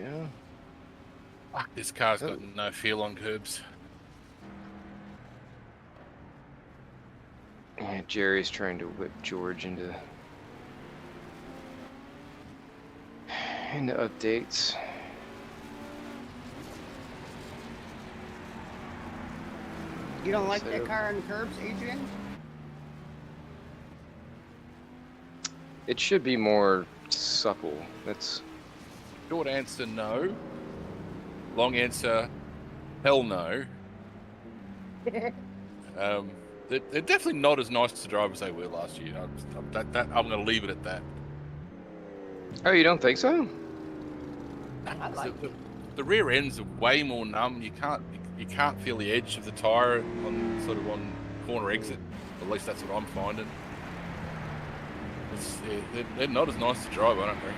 go. Fuck, this car's got no feel on curbs. Yeah, Jerry's trying to whip George into updates. You don't like that car on the curbs, Adrian? It should be more supple. That's short answer, no. Long answer, hell no. They're definitely not as nice to drive as they were last year. I'm going to leave it at that. Oh, you don't think so? I like it. The rear ends are way more numb. You can't feel the edge of the tire on corner exit. At least that's what I'm finding. They're not as nice to drive, I don't think.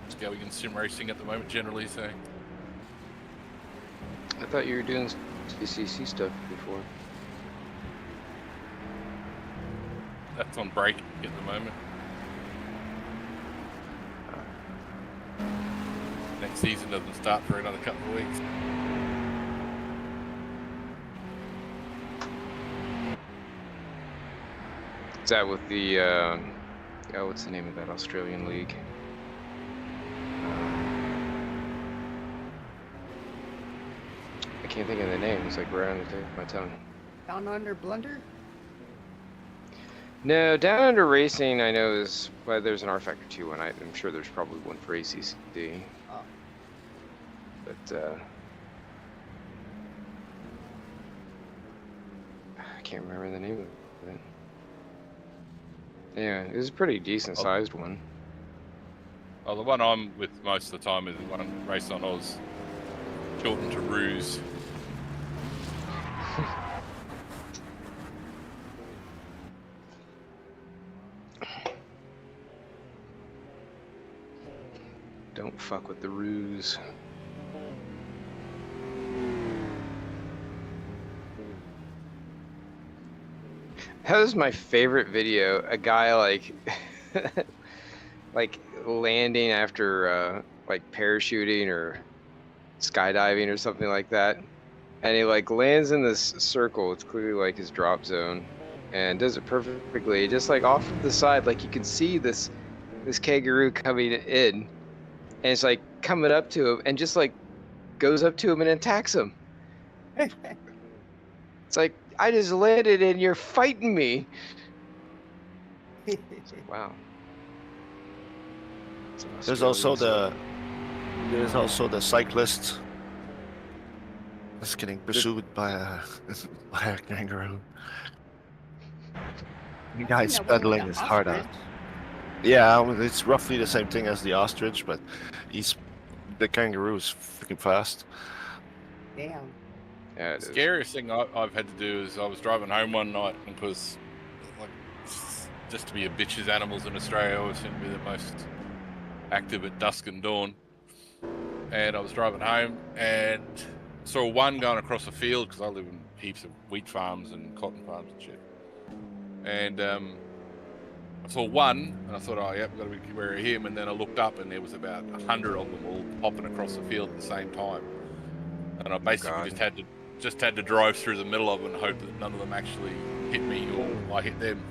It's going in sim racing at the moment, generally, so. I thought you were doing CCC stuff before. That's on break at the moment. Next season doesn't start for another couple of weeks. Is that with the, what's the name of that Australian league? I can't think of the name. It's like right on the tip of my tongue. Down Under Blunder? No, Down Under Racing I know is, well, there's an R Factor 2 one. I'm sure there's probably one for ACC. Oh. But, I can't remember the name of it. Yeah, it was a pretty decent sized one. Oh, the one I'm with most of the time is the one I race on Oz. Shortened to Ruse. Don't fuck with the Ruse. That was my favorite video. A guy like like landing after like parachuting or skydiving or something like that, and he like lands in this circle. It's clearly like his drop zone, and does it perfectly. Just like off to the side, like you can see this kangaroo coming in, and it's like coming up to him, and just like goes up to him and attacks him. It's like, I just landed and you're fighting me. Wow. There's also the cyclist that's getting pursued by a kangaroo. The guy's pedaling his heart out. Yeah, it's roughly the same thing as the ostrich, but the kangaroo is freaking fast. Damn. Yeah, the scariest thing I've had to do is I was driving home one night, because like, just to be a bitch's animals in Australia always seem to be the most active at dusk and dawn. And I was driving home and saw one going across a field, because I live in heaps of wheat farms and cotton farms and shit. And I saw one and I thought, oh yep, got to be aware of him. And then I looked up and there was about 100 of them all hopping across the field at the same time. And I basically just had to drive through the middle of them and hope that none of them actually hit me or I hit them.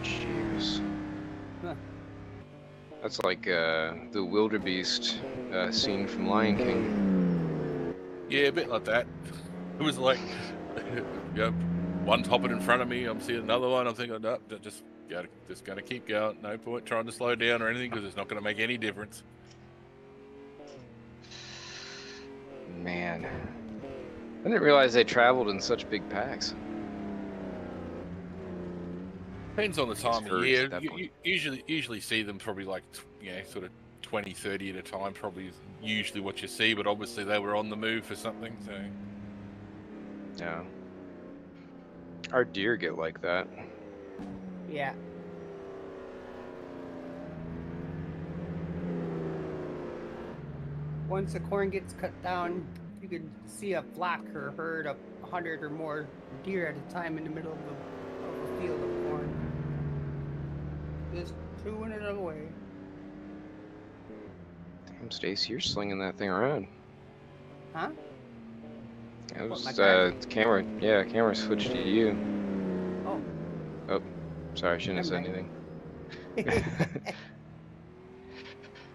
Jeez. Huh. That's like the wildebeest scene from Lion King. Yeah, a bit like that. It was like, yeah, one's hopping in front of me, I'm seeing another one, I'm thinking, no, just gotta keep going. No point trying to slow down or anything, because it's not going to make any difference. Man, I didn't realize they traveled in such big packs. Depends on the time of year. You usually see them probably like, sort of 20, 30 at a time, probably is usually what you see, but obviously they were on the move for something, so. Yeah. Our deer get like that. Yeah. Once the corn gets cut down, you can see a flock or herd of 100 or more deer at a time in the middle of a field of corn. Just chewing it away. Damn, Stacy, you're slinging that thing around. Huh? It was, my car? camera. Yeah, camera switched to you. Oh. Oh, sorry, I shouldn't have said Never anything.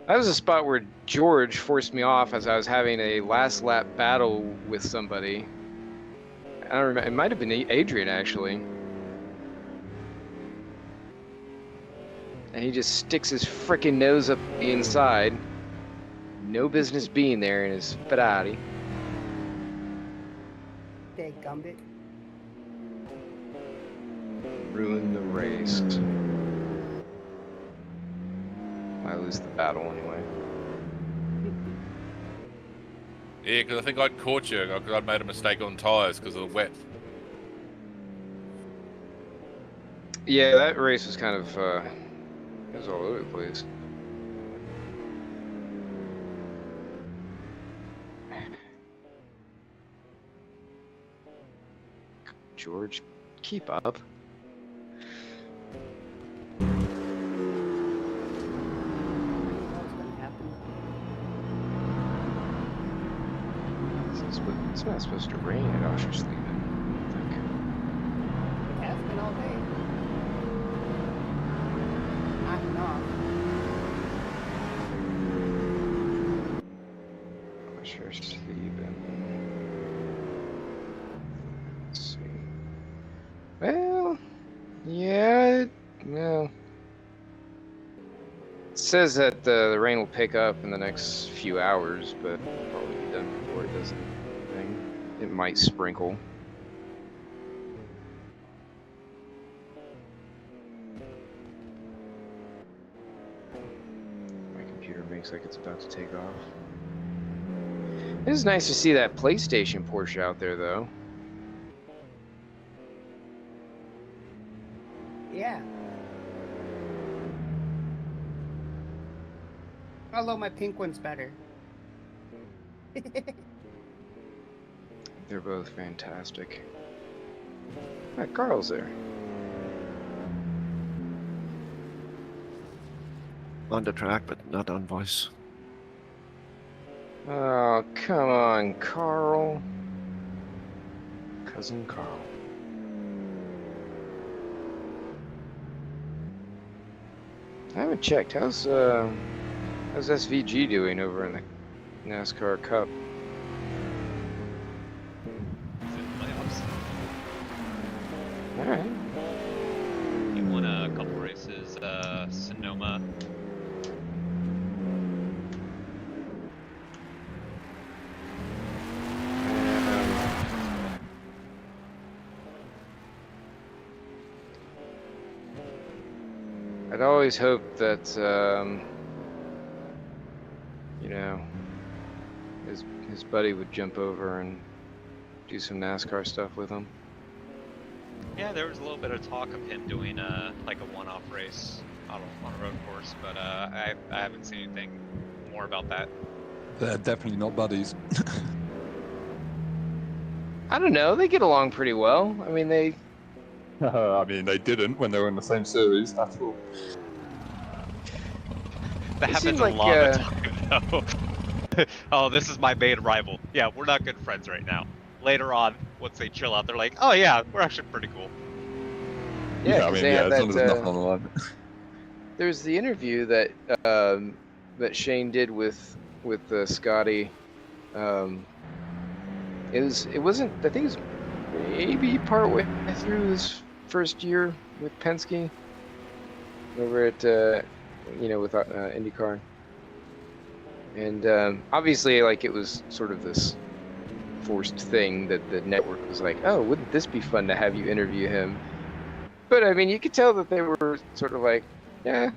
That was a spot where George forced me off as I was having a last lap battle with somebody. I don't remember. It might have been Adrian, actually. And he just sticks his frickin' nose up the inside. No business being there in his Ferrari. Dadgumbit. Ruin the race. I lose the battle anyway. Yeah, because I think I'd caught you because I'd made a mistake on tyres because of the wet. Yeah, that race was kind of, it was all over the place. George, keep up. It's not supposed to rain at Oschersleben, I think. It has been all day. On and off. Oschersleben. Let's see. Well, yeah, no. It says that the rain will pick up in the next few hours, but it'll probably be done before it does anything. It might sprinkle. My computer makes like it's about to take off. It is nice to see that PlayStation Porsche out there, though. Yeah. Although my pink one's better. They're both fantastic. Ah, Carl's there. On the track, but not on voice. Oh, come on, Carl. Cousin Carl. I haven't checked. How's SVG doing over in the NASCAR Cup? All right. He won a couple races, Sonoma. I'd always hoped that, you know, his buddy would jump over and do some NASCAR stuff with him. Yeah, there was a little bit of talk of him doing like a one-off race on a road course, but I haven't seen anything more about that. They're definitely not buddies. I don't know. They get along pretty well. I mean, they. I mean, they didn't when they were in the same series at all. That It happens seemed a like, lot of time, though. Oh, this is my main rival. Yeah, we're not good friends right now. Later on, once they chill out, they're like, oh yeah, we're actually pretty cool. Yeah, I mean, they yeah, had as long as that, there's nothing on the line. There's the interview that that Shane did with Scotty. It wasn't. I think it was maybe partway through his first year with Penske over at with IndyCar, and obviously like it was sort of this forced thing that the network was like, oh, wouldn't this be fun to have you interview him? But I mean, you could tell that they were sort of like, yeah.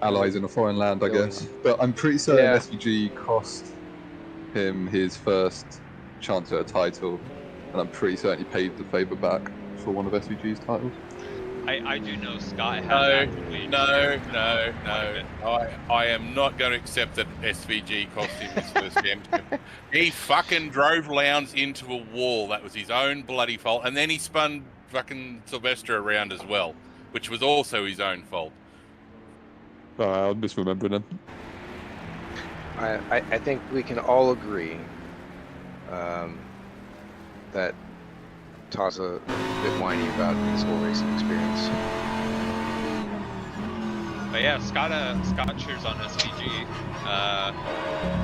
Allies in a foreign land, I guess. But I'm pretty certain SVG cost him his first chance at a title, and I'm pretty certain he paid the favour back for one of SVG's titles. I do know Scott has No, actively no. quite a bit. I am not going to accept that SVG cost him his first championship. He fucking drove Lowndes into a wall. That was his own bloody fault. And then he spun fucking Sylvester around as well, which was also his own fault. I'm misremembering him. I think we can all agree that Todd's a bit whiny about his whole racing experience. But yeah, Scott cheers on SVG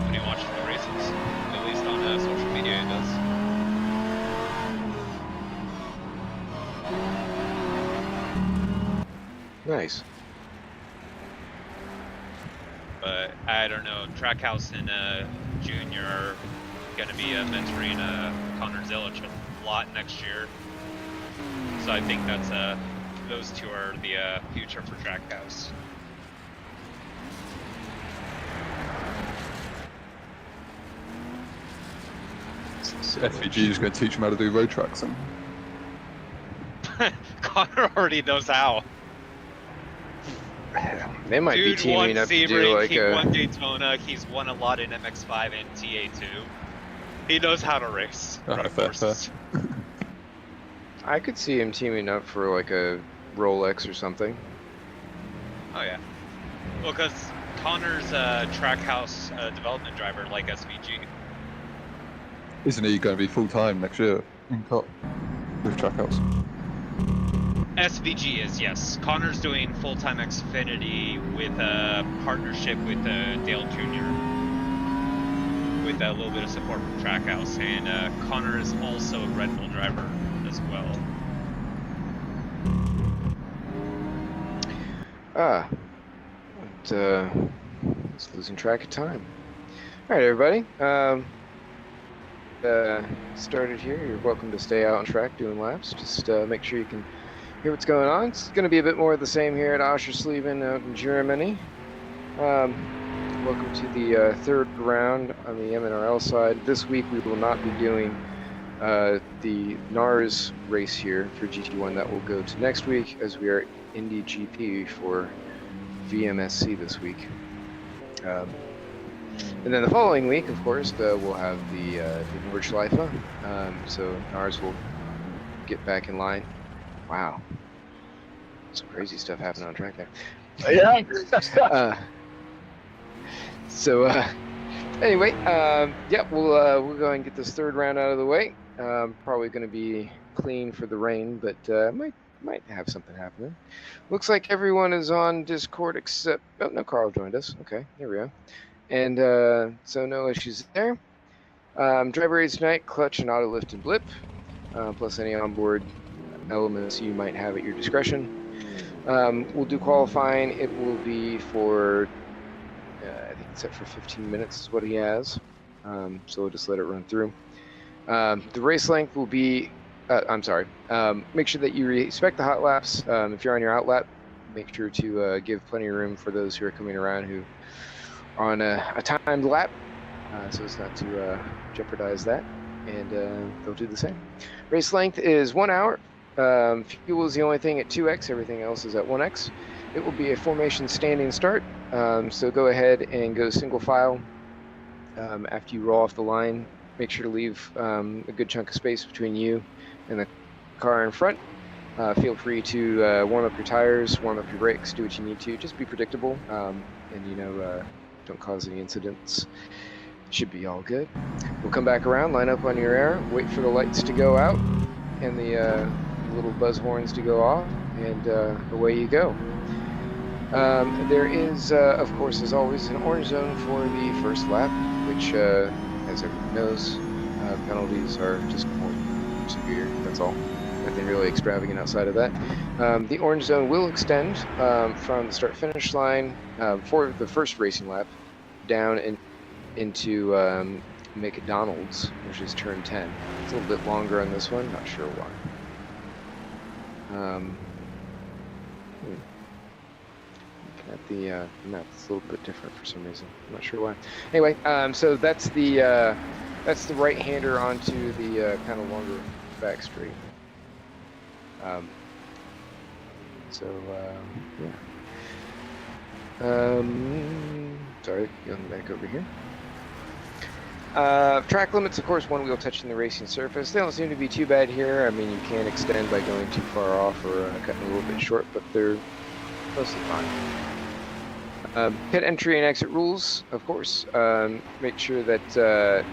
when he watches the races. At least on social media, he does. Nice. But I don't know, Trackhouse and Junior are going to be mentoring Connor Zilich a lot next year. So I think that's those two are the future for Trackhouse. FVG is going to teach him how to do road tracks. And Connor already knows how. They might be teaming up to do like he a. won Daytona. He's won a lot in MX-5 and TA2. He knows how to race. fair. I could see him teaming up for like a Rolex or something. Oh yeah. Well, because Connor's Trackhouse development driver like SVG. Isn't he going to be full time next year in COP with Trackhouse? SVG is, yes. Connor's doing full-time Xfinity with a partnership with Dale Jr. with a little bit of support from Trackhouse, and Connor is also a Red Bull driver as well. It's losing track of time. All right, everybody. Started here. You're welcome to stay out on track doing laps. Just make sure you can hear what's going on. It's going to be a bit more of the same here at Oschersleben out in Germany. Welcome to the third round on the MNRL side. This week we will not be doing the NARS race here for GT1. That will go to next week, as we are Indy GP for VMSC this week. And then the following week, of course, we'll have the Nordschleife. So NARS will get back in line. Wow. Some crazy stuff happened on track there. Yeah. Anyway, yeah, we'll go and get this third round out of the way. Probably going to be clean for the rain, but might have something happening. Looks like everyone is on Discord except no, Carl joined us. Okay, here we go. And so no issues there. Driver aids tonight: clutch and auto lift and blip, plus any onboard elements you might have at your discretion. We'll do qualifying. It will be for I think it's set for 15 minutes is what he has. So we'll just let it run through. The race length will be I'm sorry. Make sure that you respect the hot laps. If you're on your out lap, make sure to give plenty of room for those who are coming around who are on a timed lap, so as not to jeopardize that. And they'll do the same. Race length is 1 hour. Fuel is the only thing at 2x. Everything else is at 1x. It will be a formation standing start. So go ahead and go single file. After you roll off the line, make sure to leave a good chunk of space between you and the car in front. Feel free to warm up your tires, warm up your brakes, do what you need to. Just be predictable, and don't cause any incidents. Should be all good. We'll come back around, line up on your air, wait for the lights to go out and the little buzz horns to go off, and away you go. There is, of course, as always, an orange zone for the first lap, which, as everyone knows, penalties are just more severe. That's all. Nothing really extravagant outside of that. The orange zone will extend from the start-finish line for the first racing lap down into McDonald's, which is turn 10. It's a little bit longer on this one. Not sure why. Looking at the map, it's a little bit different for some reason. I'm not sure why. Anyway, so that's the right-hander onto the kind of longer back straight. So sorry, going back over here. Track limits, of course, one wheel touching the racing surface. They don't seem to be too bad here. I mean, you can extend by going too far off or cutting a little bit short, but they're mostly fine. Pit entry and exit rules, of course. Make sure that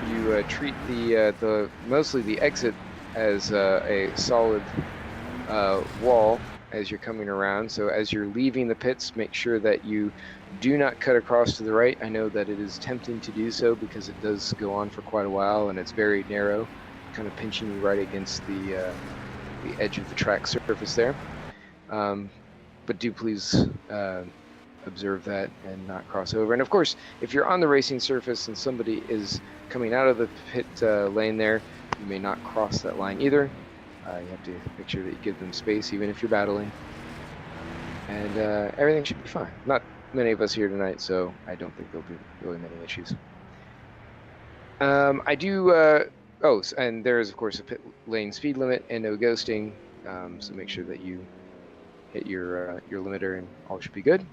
you treat the mostly the exit as a solid wall as you're coming around. So as you're leaving the pits, make sure that you do not cut across to the right. I know that it is tempting to do so because it does go on for quite a while and it's very narrow, kind of pinching you right against the edge of the track surface there. But do please observe that and not cross over. And of course, if you're on the racing surface and somebody is coming out of the pit lane there, you may not cross that line either. You have to make sure that you give them space, even if you're battling. And everything should be fine. Not many of us here tonight, so I don't think there'll be really many issues. I do, oh, and there is, of course, a pit lane speed limit and no ghosting, so make sure that you hit your limiter and all should be good.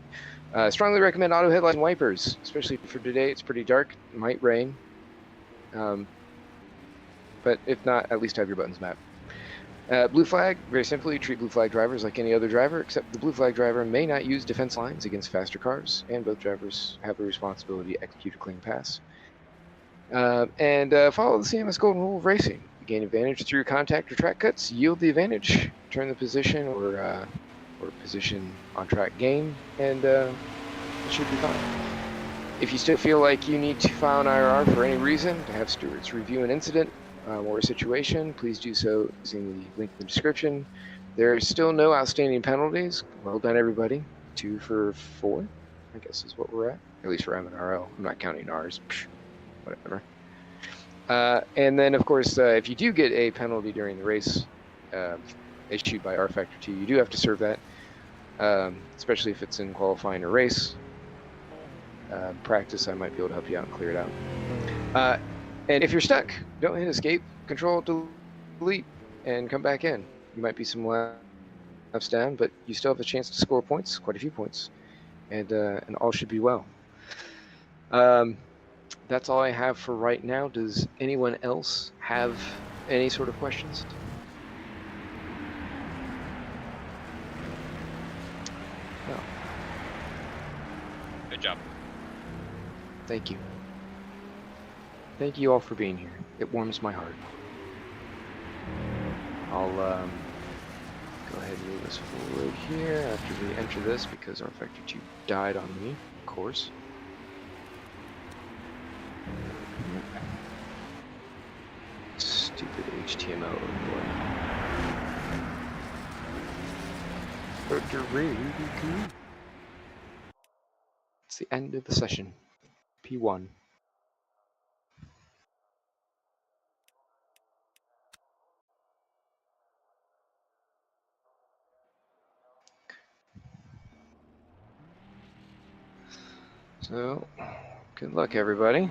Strongly recommend auto headlights and wipers, especially for today. It's pretty dark, it might rain. But if not, at least have your buttons mapped. Blue flag, very simply, treat blue flag drivers like any other driver, except the blue flag driver may not use defense lines against faster cars, and both drivers have a responsibility to execute a clean pass. Follow the CMS golden rule of racing. You gain advantage through contact or track cuts, yield the advantage, turn the position or position on track gain, and it should be fine. If you still feel like you need to file an IRR for any reason, to have stewards review an incident, or a situation, please do so using the link in the description. There are still no outstanding penalties. Well done, everybody. 2 for 4, I guess is what we're at least for MNRL. I'm not counting NARS. Psh, whatever. And then, of course, if you do get a penalty during the race issued by rFactor2, you do have to serve that, especially if it's in qualifying a race. Practice, I might be able to help you out and clear it out. And if you're stuck, don't hit escape, control, delete, and come back in. You might be some laps down, but you still have a chance to score points, quite a few points, and all should be well. That's all I have for right now. Does anyone else have any sort of questions? No. Good job. Thank you. Thank you all for being here. It warms my heart. I'll go ahead and move us forward here after we enter this because rFactor2 died on me, of course. Stupid HTML overlay. It's the end of the session. P1. So, good luck, everybody.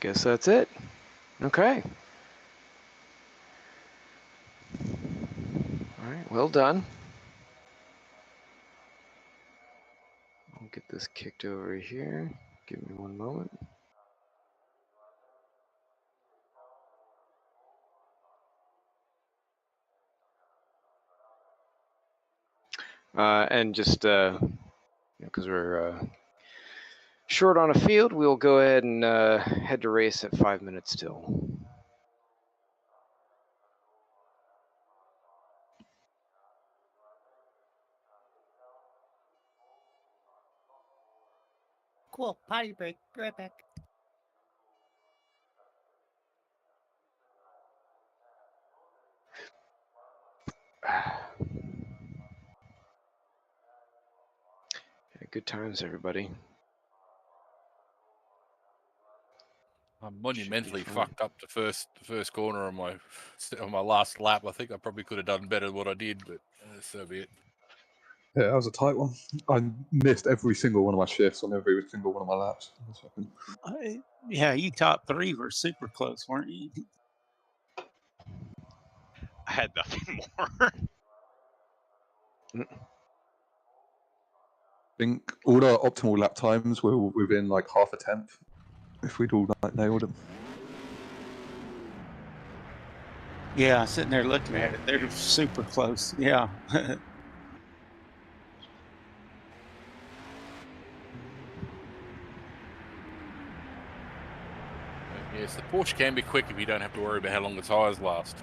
guess that's it. Okay. All right, well done. I'll get this kicked over here. Give me one moment. And just because we're short on a field, we'll go ahead and head to race at 5 minutes till. Cool. Potty break. Be right back. Yeah, good times, everybody. I'm monumentally fun. fucked up the first corner on my last lap. I think I probably could have done better than what I did, but so be it. Yeah, that was a tight one. I missed every single one of my shifts on every single one of my laps. Yeah, you top three were super close, weren't you? I had nothing more. I think all our optimal lap times were within like half a tenth if we'd all nailed them. Yeah, sitting there looking at it, they're super close. Yeah. Yes, the Porsche can be quick if you don't have to worry about how long the tyres last.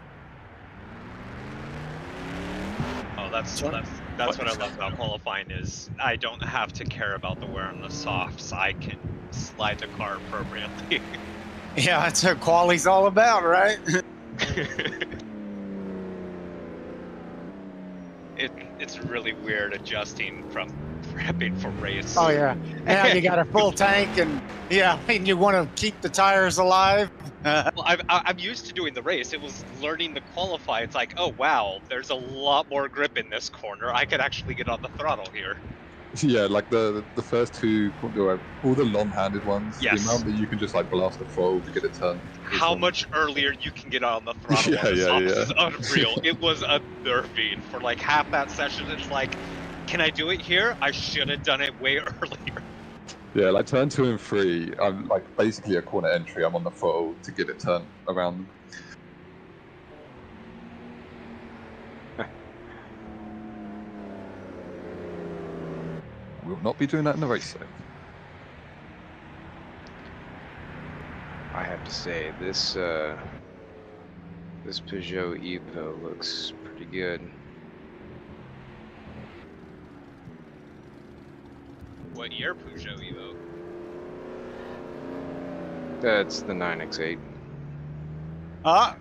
Oh, that's what I love about qualifying is I don't have to care about the wear on the softs. I can slide the car appropriately. Yeah, that's what quali's all about, right? It's really weird adjusting from prepping for race. Oh yeah. Now you got a full tank, and yeah, and you want to keep the tires alive. Well, I'm used to doing the race. It was learning to qualify. It's like, oh wow, there's a lot more grip in this corner. I could actually get on the throttle here. Yeah, like the first two, all the long-handed ones. Yes. The amount that you can just like blast the throttle to get it turned. How much earlier you can get on the throttle on the softs is unreal. It was unnerving for like half that session. It's like, can I do it here? I should have done it way earlier. Yeah, like turn 2 and 3, I'm like basically a corner entry. I'm on the throttle to get it turned around. We'll not be doing that in the race though. I have to say, this Peugeot Evo looks pretty good. What year Peugeot Evo? That's the 9X8. My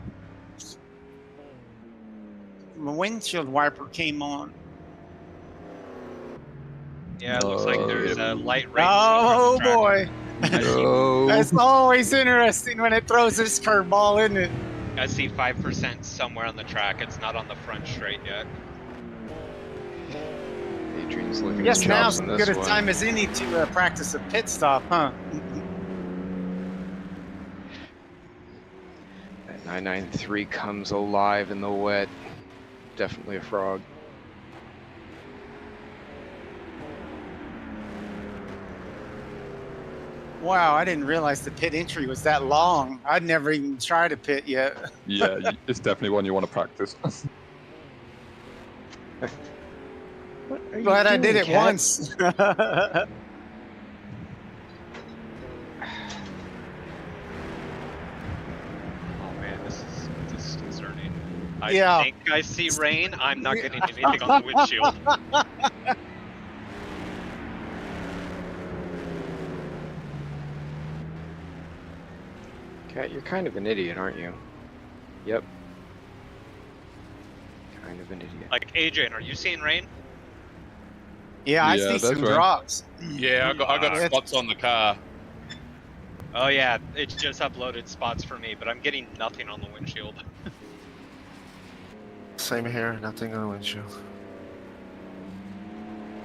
windshield wiper came on. Yeah, it looks like there's a light race. Oh boy. No. That's always interesting when it throws this curveball, isn't it? I see 5% somewhere on the track. It's not on the front straight yet. Adrian's looking Yes, at now's chops as on good this a one. time as any to practice a pit stop, huh? That 993 comes alive in the wet. Definitely a frog. Wow, I didn't realize the pit entry was that long. I'd never even tried a pit yet. Yeah, it's definitely one you want to practice. Glad I did it once. Oh man, this is concerning. I Yeah. think I see rain. I'm not getting anything on the windshield. Cat, you're kind of an idiot, aren't you? Yep. Kind of an idiot. Like Adrian, are you seeing rain? Yeah, I Yeah, see that's some right. drops. Yeah, I got It's- spots on the car. Oh yeah, it's just uploaded spots for me, but I'm getting nothing on the windshield. Same here, nothing on the windshield.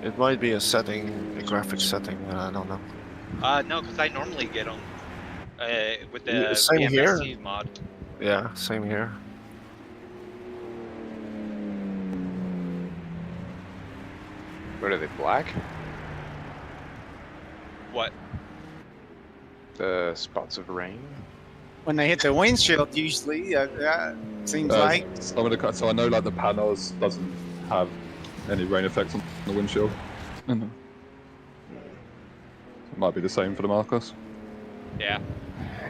It might be a setting, a graphic setting, I don't know. No, because I normally get them. With the Yeah, same BMST here. mod. Yeah, same here. What are they, black? What? The spots of rain? When they hit the windshield, usually, seems like. Some of the so I know like the Panos doesn't have any rain effects on the windshield. It might be the same for the Marcos. Yeah.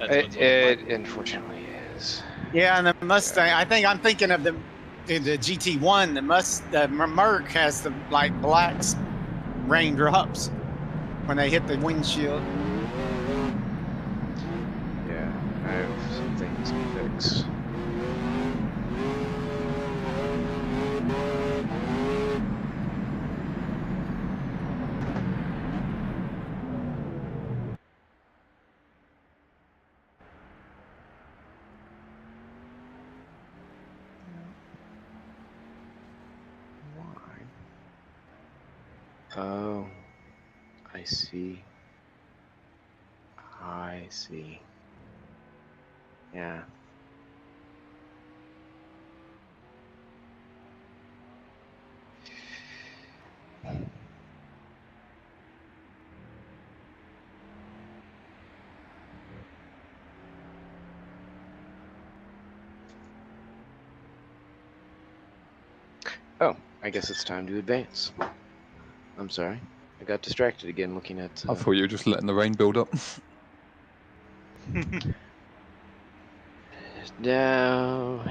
It unfortunately is. Yeah, and the Mustang. I think I'm thinking of the GT1. The Merc has the like black raindrops when they hit the windshield. Yeah, I have some things to fix. Oh, I see. I see. Yeah. Oh, I guess it's time to advance. I'm sorry. I got distracted again looking at... I thought you were just letting the rain build up. No.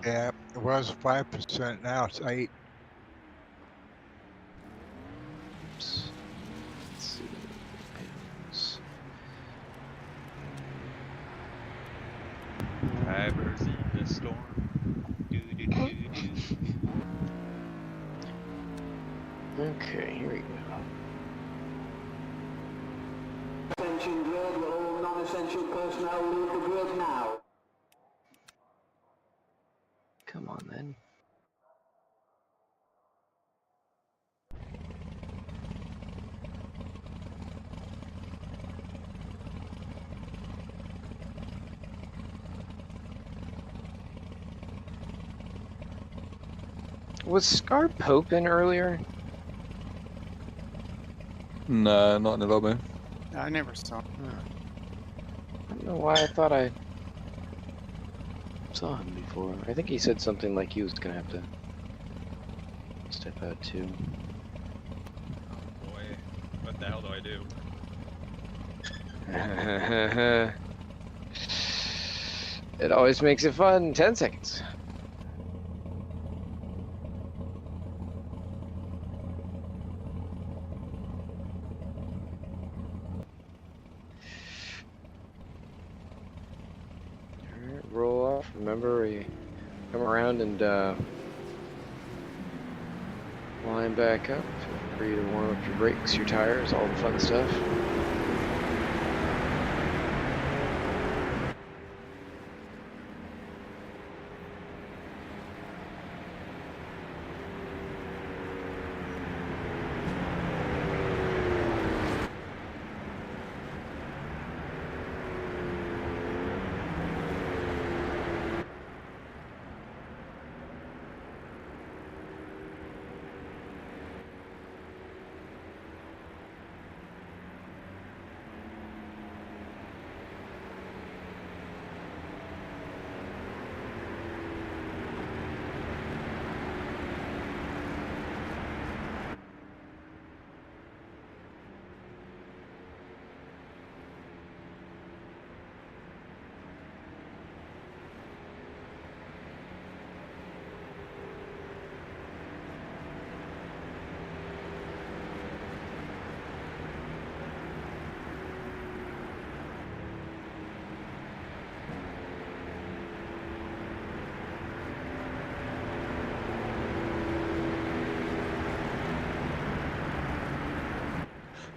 Yeah, it was 5%. Now it's 8. Oops. Let's see. Panels. Drivers in the storm. Okay, here we go. Attention grid, will all non-essential personnel leave the grid now? Come on then. Was Scar Pope in earlier? No, not in the lobby. I never saw. I don't know why I thought I saw him before. I think he said something like he was gonna have to step out too. Oh boy, what the hell do I do? It always makes it fun. 10 seconds. Alright, roll off. Remember, we come around and line back up. Feel free to warm up your brakes, your tires, all the fun stuff.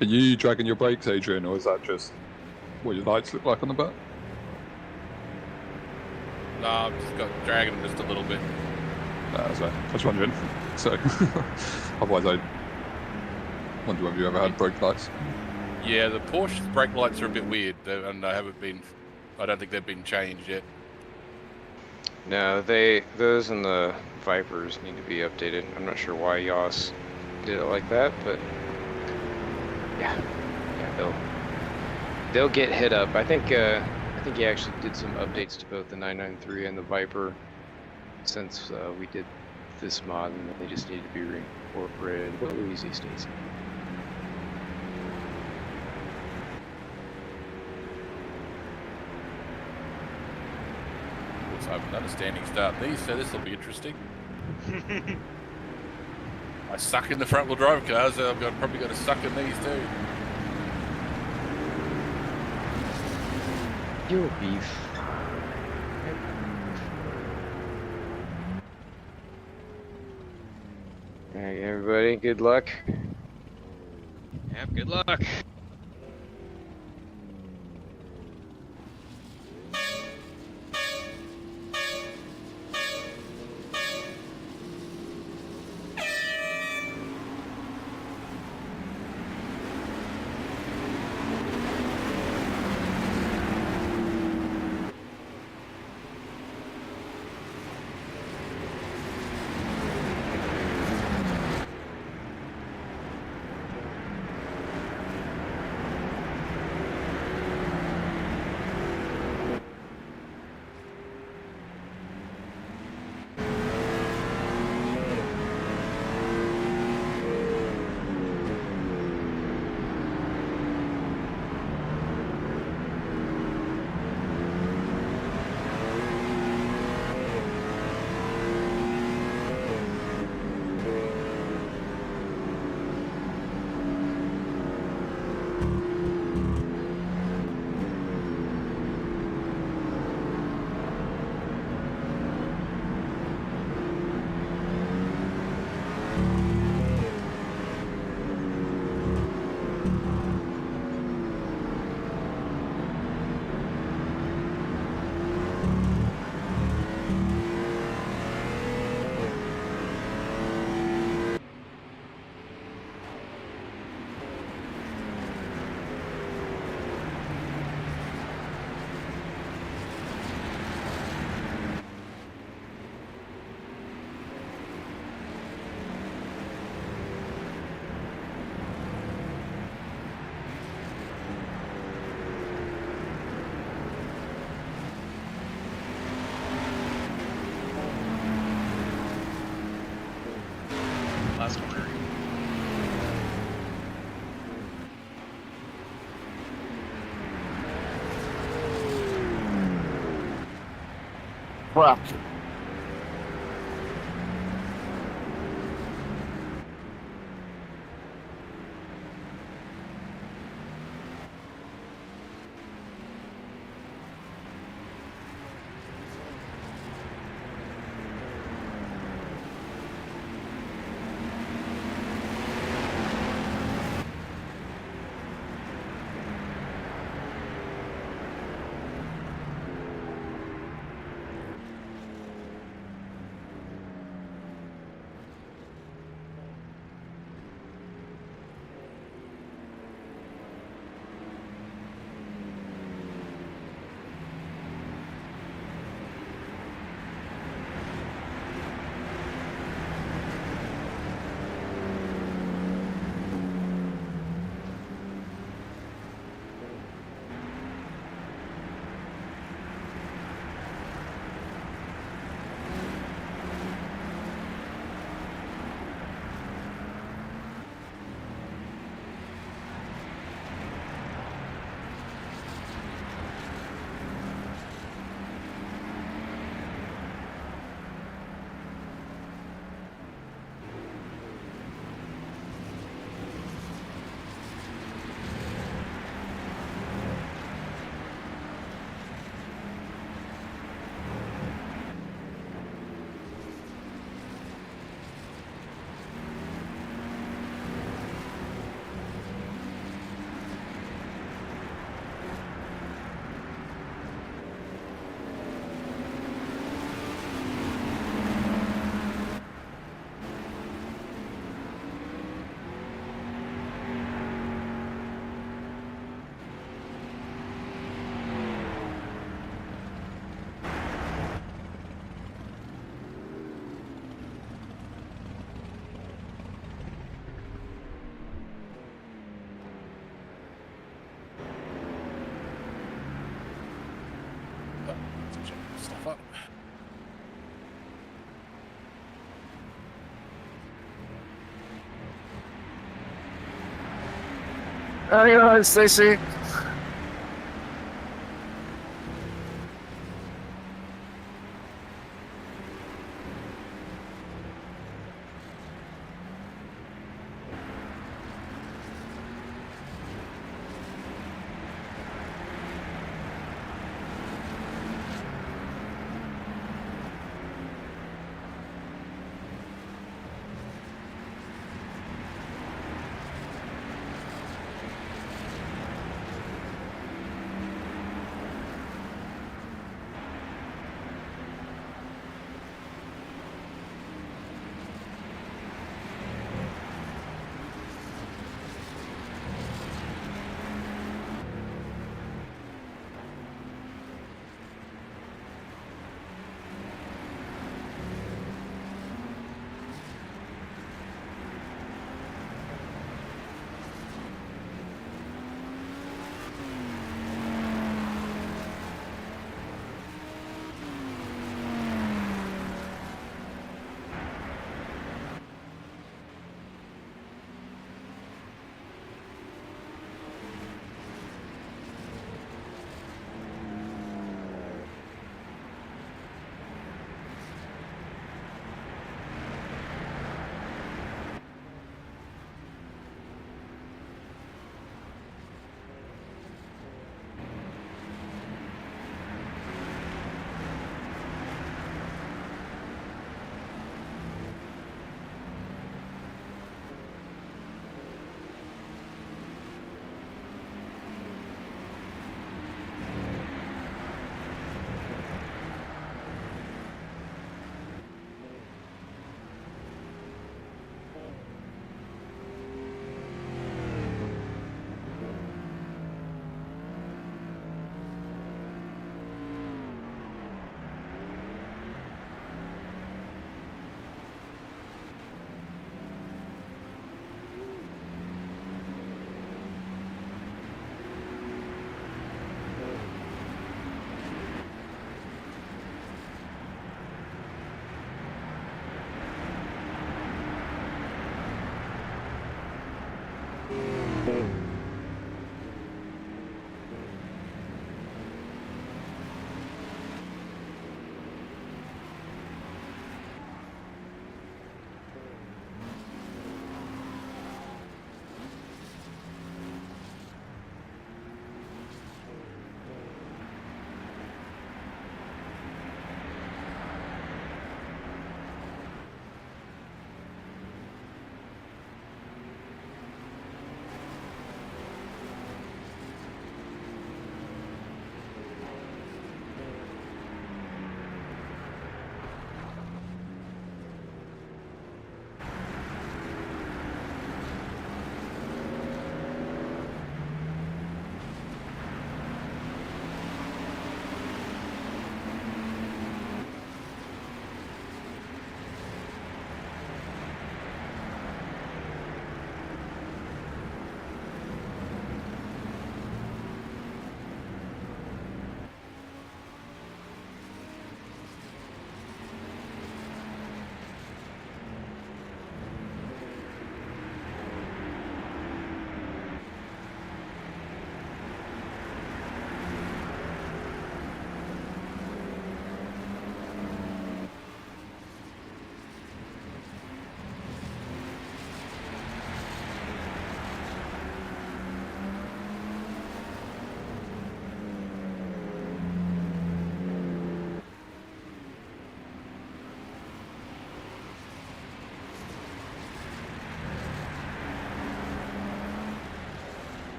Are you dragging your brakes, Adrian, or is that just what your lights look like on the back? No, I've just got dragging them just a little bit. No, that's right. I was wondering. So, otherwise I wonder whether you ever had brake lights. Yeah, the Porsche brake lights are a bit weird, and I don't think they've been changed yet. No, those and the Vipers need to be updated. I'm not sure why Yoss did it like that, but yeah, they'll get hit up. I think he actually did some updates to both the 993 and the Viper since we did this mod, and they just need to be reincorporated. Go easy, Stacy. I have an understanding start these, so this will be interesting. I suck in the front wheel drive cars, so I've probably got to suck in these too. You'll be fine. Alright, everybody, good luck. Yeah, good luck. Last corner. Crap. Hi, Stacy.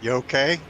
You okay?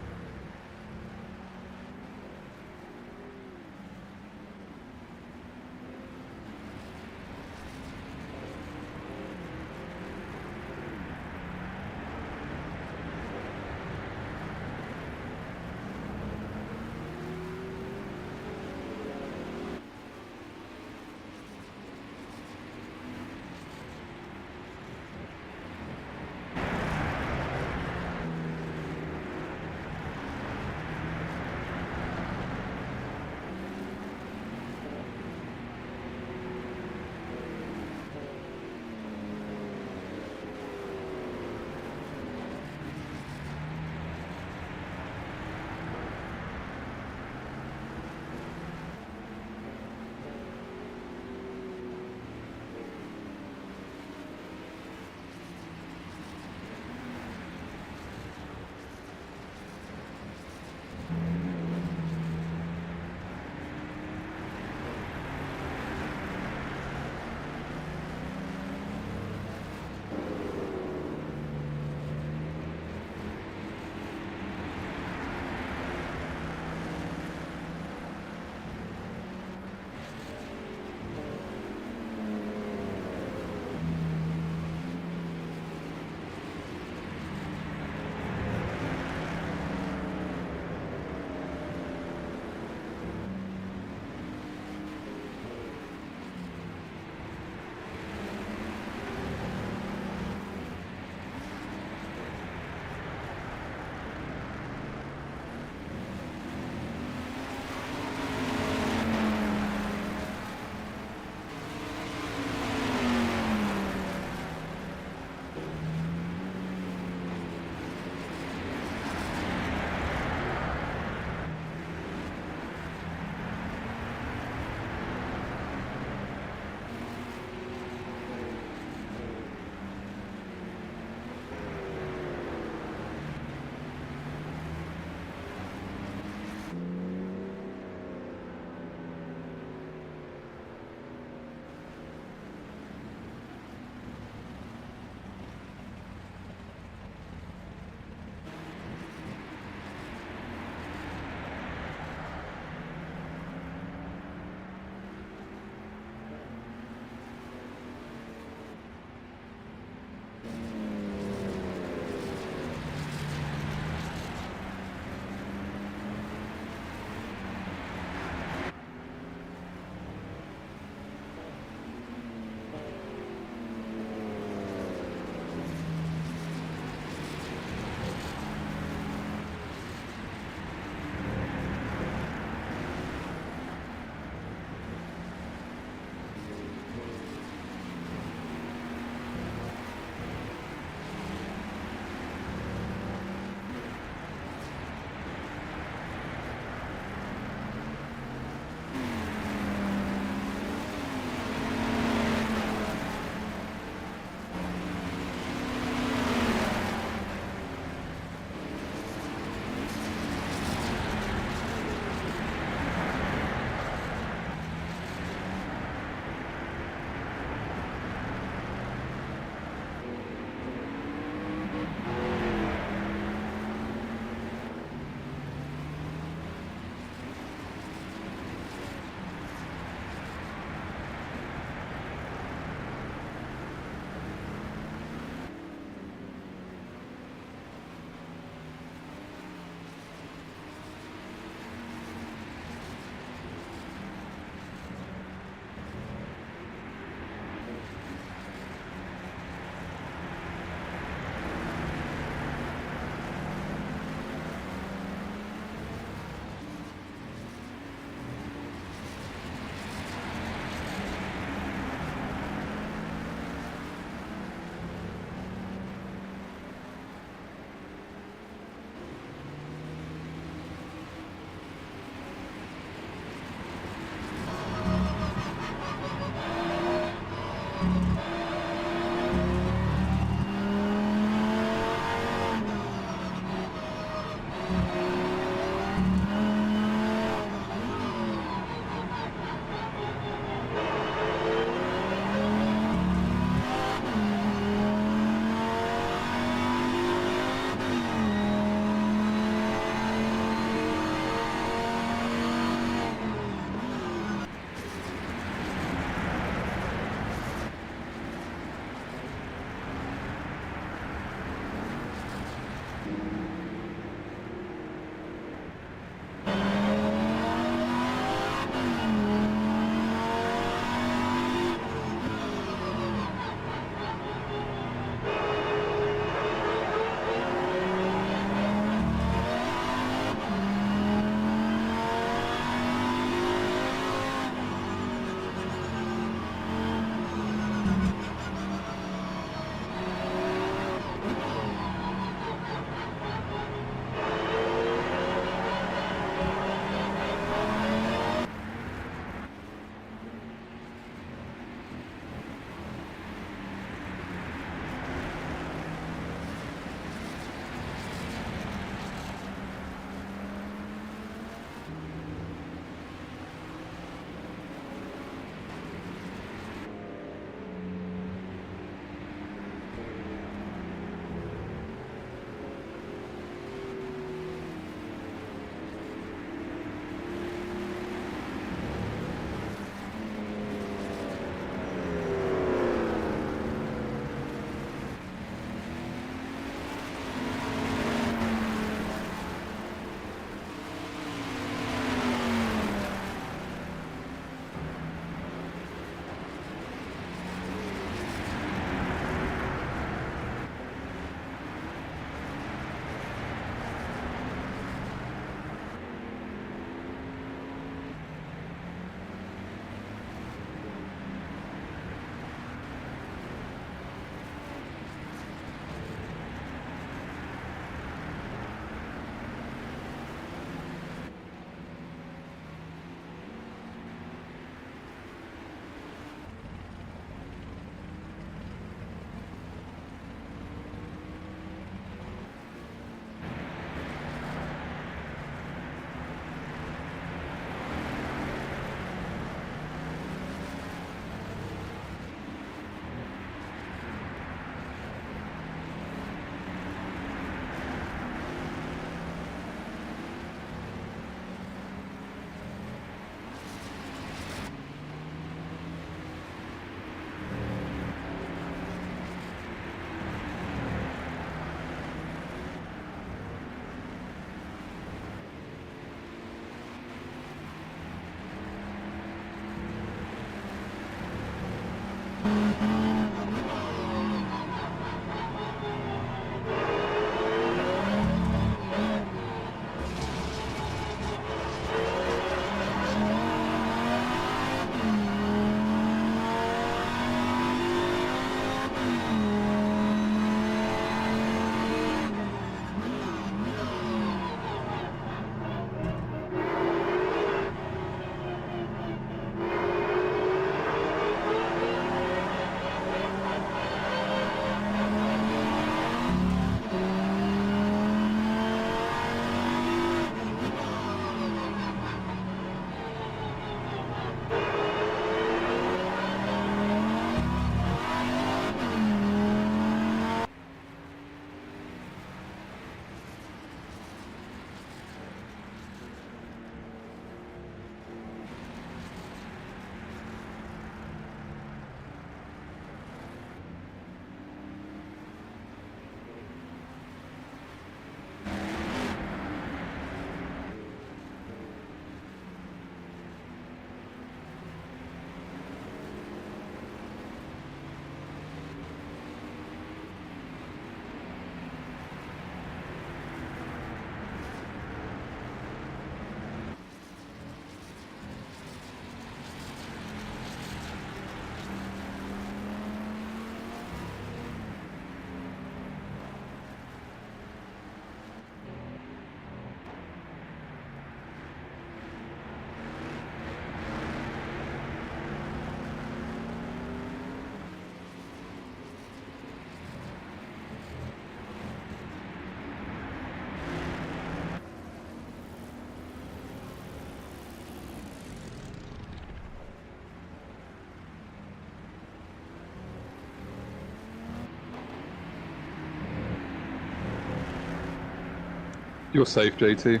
You're safe, JT.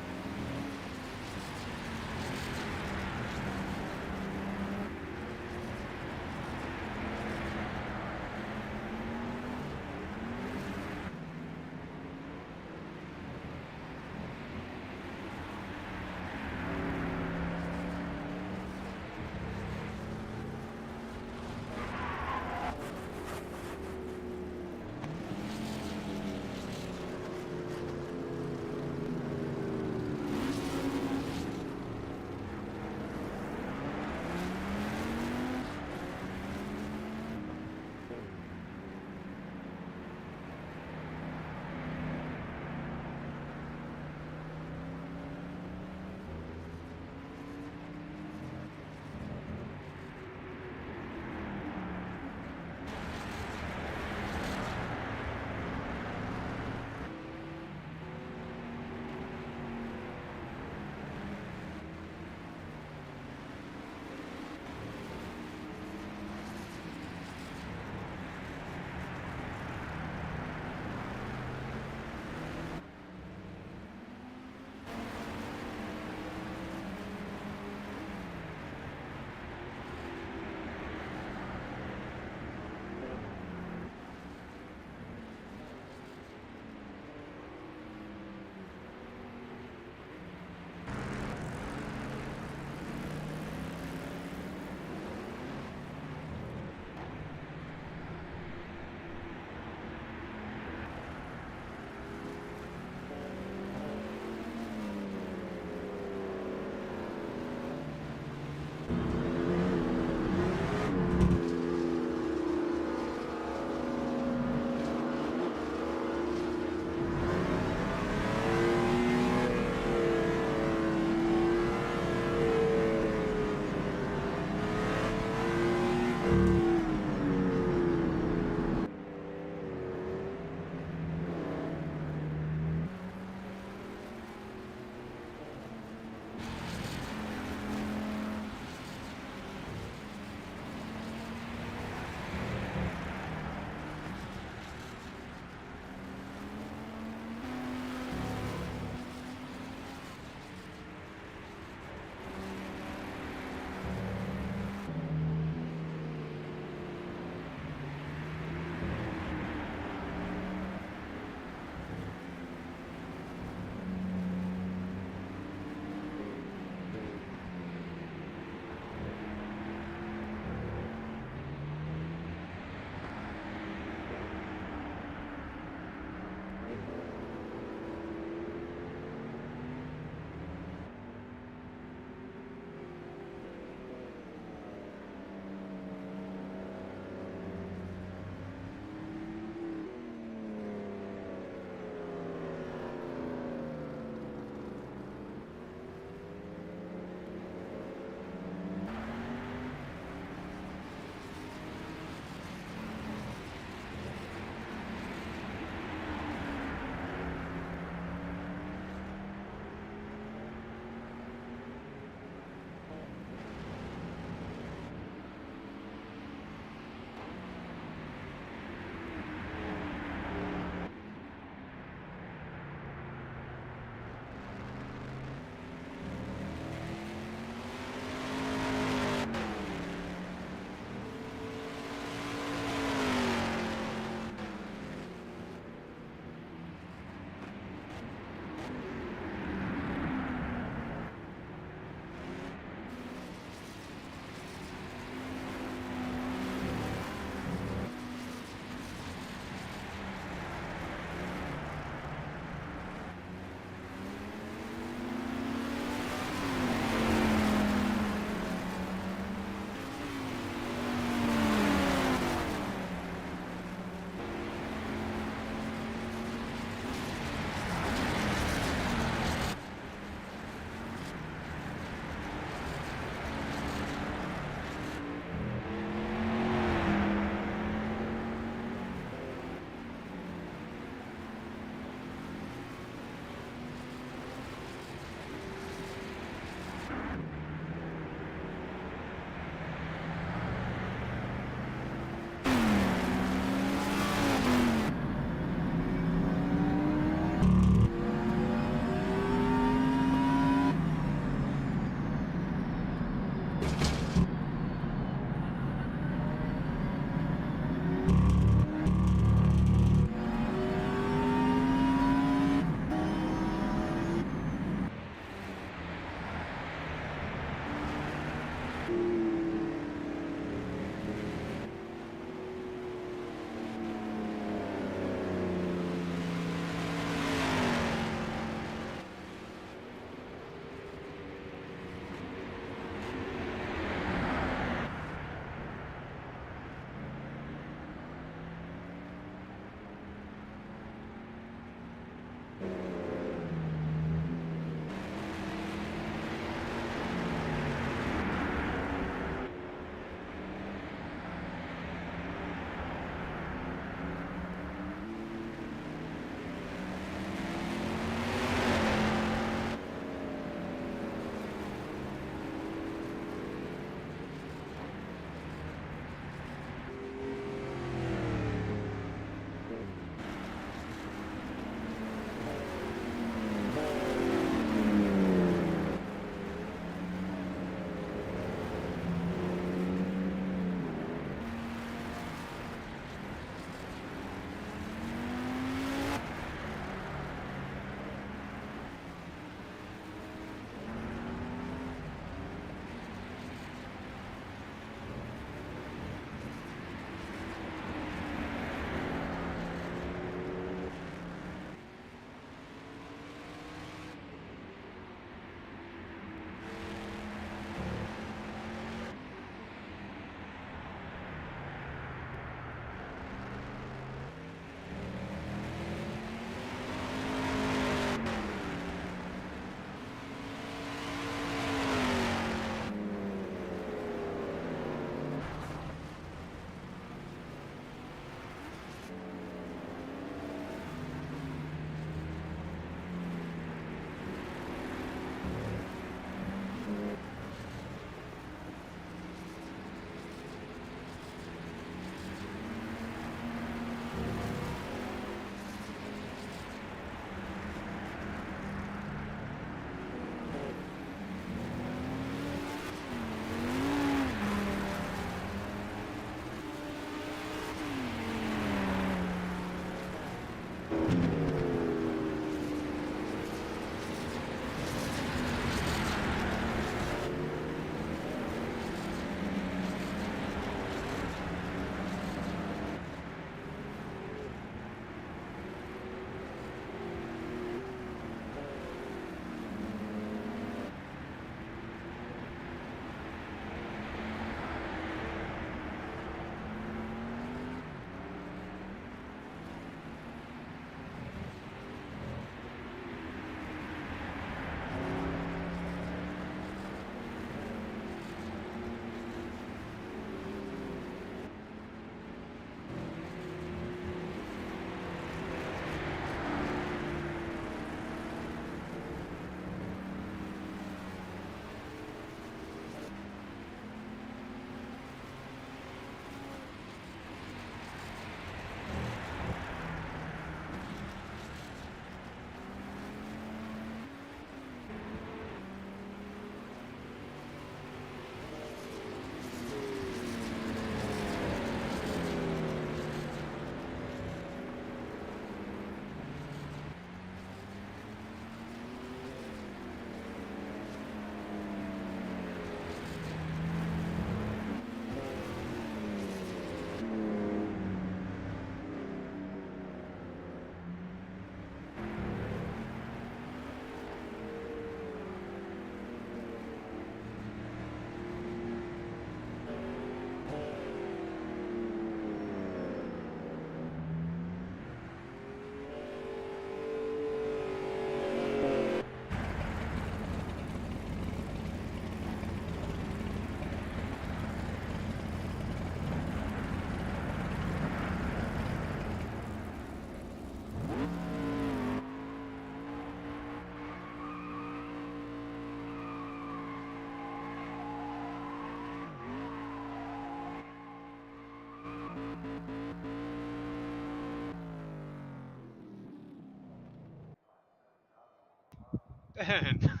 Ben.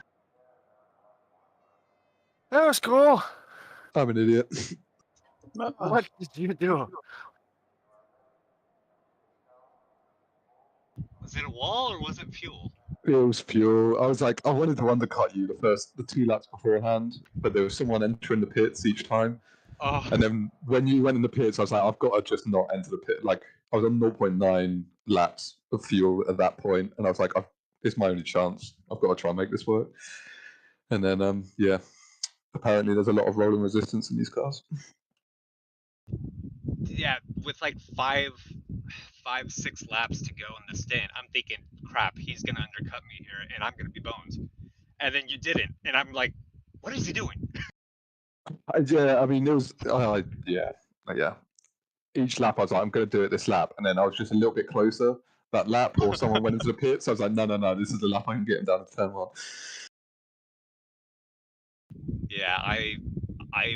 That was cool. I'm an idiot. What did you do? Was it a wall or was it fuel? It was fuel. I was like, I wanted to undercut you the 2 laps beforehand, but there was someone entering the pits each time. Oh. And then when you went in the pits, I was like, I've got to just not enter the pit. Like, I was on 0.9 laps of fuel at that point, and I was like, it's my only chance. I've got to try and make this work. And then, yeah, apparently there's a lot of rolling resistance in these cars. Yeah, with like 6 laps to go in the stint, I'm thinking, crap, he's gonna undercut me here, and I'm gonna be boned. And then you didn't, and I'm like, what is he doing? Yeah, I mean, it was, yeah. Each lap, I was like, I'm going to do it this lap, and then I was just a little bit closer that lap, or someone went into the pits. So I was like, no, this is the lap I can get him down to turn 1. Yeah, I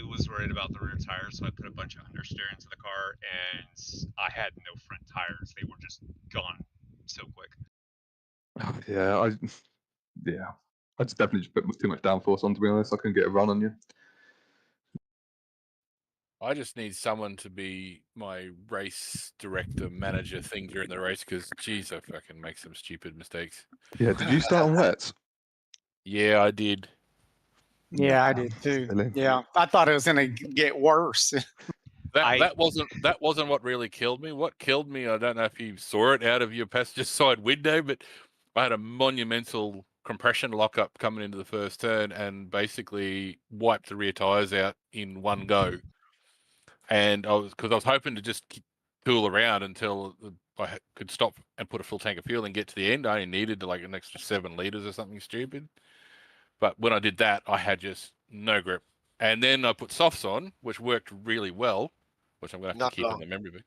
was worried about the rear tires, so I put a bunch of understeer into the car, and I had no front tires. They were just gone so quick. Yeah, I just definitely just put too much downforce on, to be honest. I couldn't get a run on you. I just need someone to be my race director, manager thing during the race because, geez, I fucking make some stupid mistakes. Yeah, did you start on wets? Yeah, I did. Yeah, I did too. Really? Yeah, I thought it was gonna get worse. That wasn't what really killed me. What killed me, I don't know if you saw it out of your passenger side window, but I had a monumental compression lockup coming into the first turn and basically wiped the rear tires out in one go. And I was hoping to just tool around until I could stop and put a full tank of fuel and get to the end. I only needed like an extra 7 liters or something stupid. But when I did that, I had just no grip. And then I put softs on, which worked really well, which I'm going to have to keep in the memory book.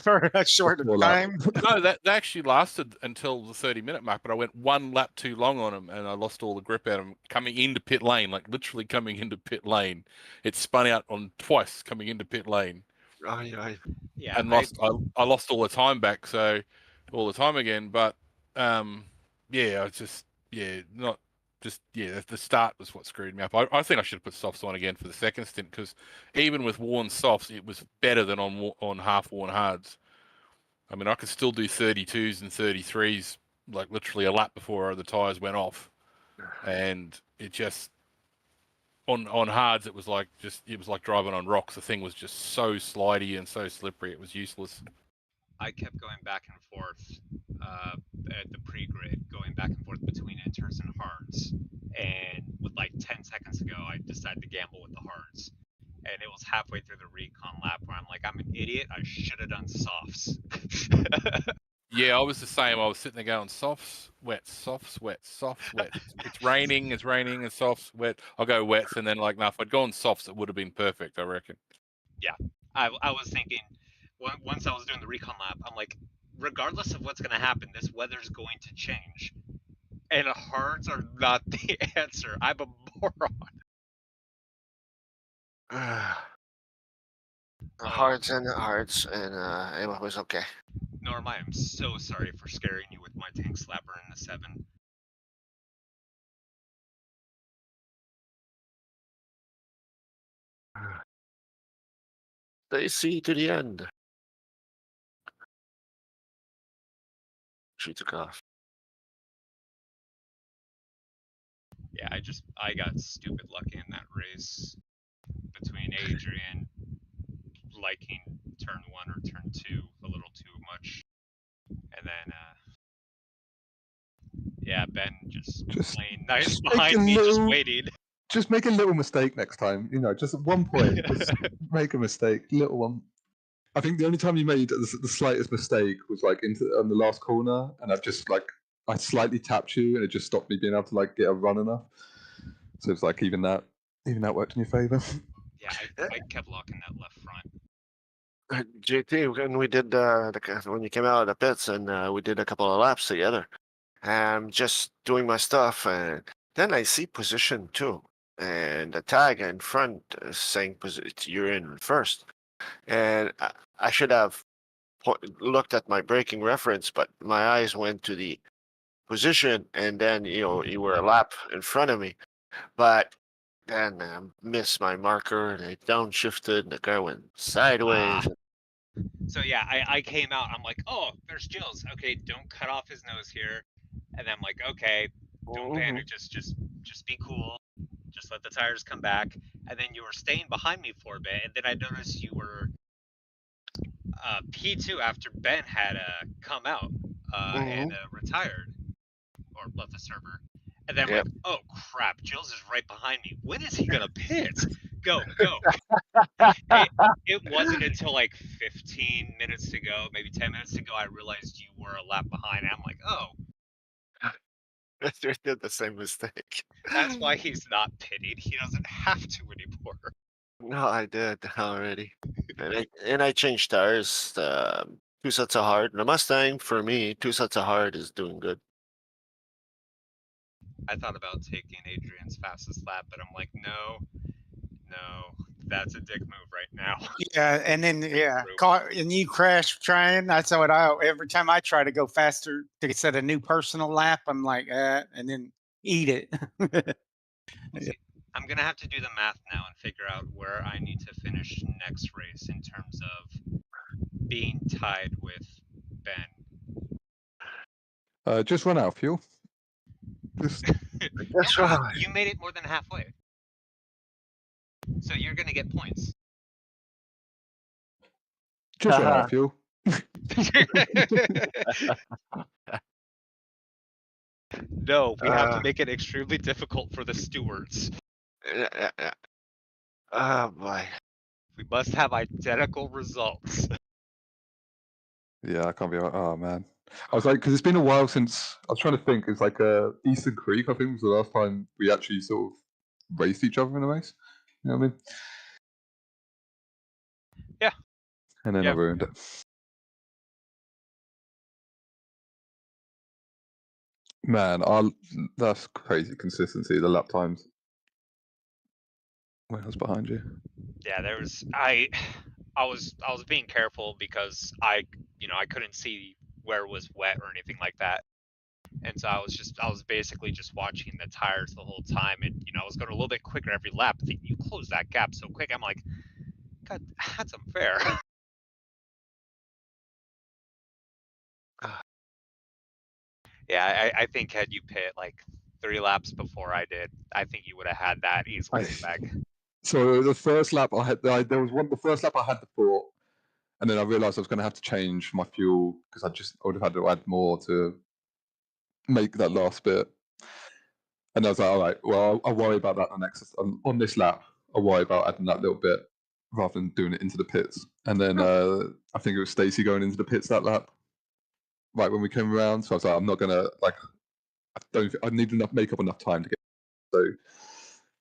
For a short time. No, that actually lasted until the 30-minute mark, but I went 1 lap too long on them, and I lost all the grip out of them coming into pit lane, like literally coming into pit lane. It spun out on twice coming into pit lane. Yeah, and I lost all the time back, so all the time again. But yeah, I just the start was what screwed me up. I think I should have put softs on again for the second stint because even with worn softs, it was better than on half worn hards. I mean, I could still do 32s and 33s like literally a lap before the tires went off, and it just on hards it was like driving on rocks. The thing was just so slidey and so slippery, it was useless. I kept going back and forth at the pre-grid, going back and forth between inters and hards. And with like 10 seconds ago, I decided to gamble with the hards. And it was halfway through the recon lap where I'm like, I'm an idiot. I should have done softs. Yeah, I was the same. I was sitting there going softs, wets, softs, wets, softs, wets. It's raining, and softs, wet. I'll go wets, and then like, if I'd gone softs, it would have been perfect, I reckon. Yeah, I was thinking, once I was doing the recon lap, I'm like, regardless of what's going to happen, this weather's going to change. And hards are not the answer. I'm a moron. Hards, and it was okay. Norm, I am so sorry for scaring you with my tank slapper in the 7. They see to the end. She took off. Yeah, I got stupid lucky in that race between Adrian liking turn 1 or turn 2 a little too much. And then, yeah, Ben just playing nice behind me, just waiting. Just make a little mistake next time. Just at one point, just make a mistake, little one. I think the only time you made the slightest mistake was like on the last corner, and I slightly tapped you, and it just stopped me being able to like get a run enough. So it's like even that worked in your favor. Yeah, I kept locking that left front. JT, when we did when you came out of the pits and we did a couple of laps together, I'm just doing my stuff, and then I see position 2, and the tag in front saying you're in first, and I should have looked at my braking reference, but my eyes went to the position, and then you were a lap in front of me, but then I missed my marker, and I downshifted, and the car went sideways. So yeah, I came out. I'm like, oh, there's Jills. Okay, don't cut off his nose here. And then I'm like, okay, don't panic. Just be cool. Just let the tires come back. And then you were staying behind me for a bit, and then I noticed you were P2 after Ben had come out and retired or left the server. And then I'm like, oh crap, Jills is right behind me. When is he gonna pit? Go. It wasn't until like 15 minutes to go, maybe 10 minutes to go, I realized you were a lap behind. I'm like, oh. I did the same mistake. That's why he's not pitting. He doesn't have to anymore. No, I did already. And I changed tires. 2 sets of hard. The Mustang, for me, 2 sets of hard is doing good. I thought about taking Adrian's fastest lap, but I'm like, no, that's a dick move right now. Yeah, and then and you crash trying. That's what every time I try to go faster to set a new personal lap, I'm like, and then eat it. See, I'm gonna have to do the math now and figure out where I need to finish next race in terms of being tied with Ben. Just run out of fuel. Just... That's right. You made it more than halfway. So you're gonna get points. Just run out of fuel. No, we have to make it extremely difficult for the stewards. Oh boy. We must have identical results. Yeah, I can't be. Oh man, I was like, because it's been a while since I was trying to think. It's like Eastern Creek, I think, was the last time we actually sort of raced each other in a race. You know what I mean? Yeah. And then I ruined it. Man, that's crazy consistency. The lap times. When I was behind you. Yeah, there was I was being careful because I couldn't see where it was wet or anything like that. And so I was basically just watching the tires the whole time, and I was going a little bit quicker every lap. You closed that gap so quick. I'm like, God, that's unfair. Yeah, I think had you pit like 3 laps before I did, I think you would have had that easily back. So the first lap the first lap I had the thought, and then I realized I was going to have to change my fuel because I would have had to add more to make that last bit. And I was like, all right, well, I'll worry about that on this lap. I'll worry about adding that little bit rather than doing it into the pits. And then I think it was Stacey going into the pits that lap, right when we came around. So I was like, I'm not gonna I need enough time to get. So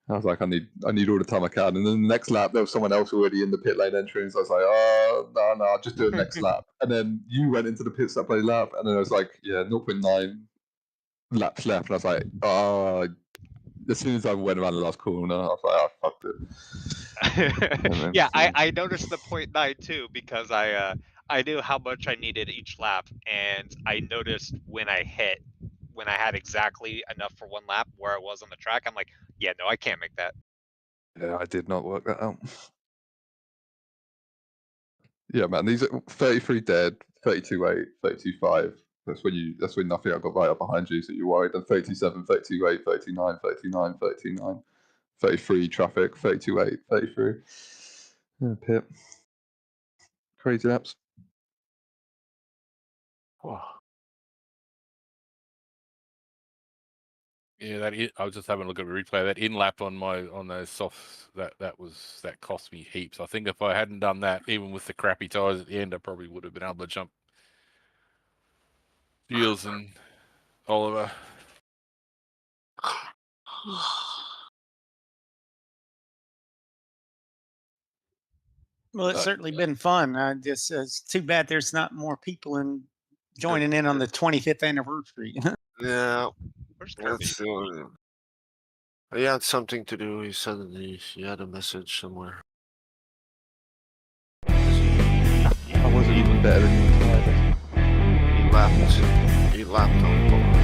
I was like, I need all the time I can. And then the next lap, there was someone else already in the pit lane entrance. So I was like, oh no, I'll just do it next lap. And then you went into the pits that bloody lap, and then I was like, yeah, 0.9 laps left, and I was like, oh. As soon as I went around the last corner, I was like, oh, fuck it. Yeah, I noticed the 0.9 too, because I knew how much I needed each lap, and I noticed when I had exactly enough for 1 lap where I was on the track. I'm like, yeah, no, I can't make that. Yeah, I did not work that out. Yeah, man, these are 33 dead, 32.8, 32.5. That's when nothing I got right up behind you, so you're worried. And 37, 32.8, 39, 39, 39, 33 traffic, 32.8, 33. Yeah, pit. Crazy laps. Wow. Yeah, I was just having a look at the replay. That in lap on those softs, that cost me heaps. I think if I hadn't done that, even with the crappy tires at the end, I probably would have been able to jump Shields and Oliver. Well, it's certainly been fun. It's too bad there's not more people joining in on the 25th anniversary. Yeah. Where's Kirby? He had something to do. He had a message somewhere. I wasn't even better than you. He lapped on the ball.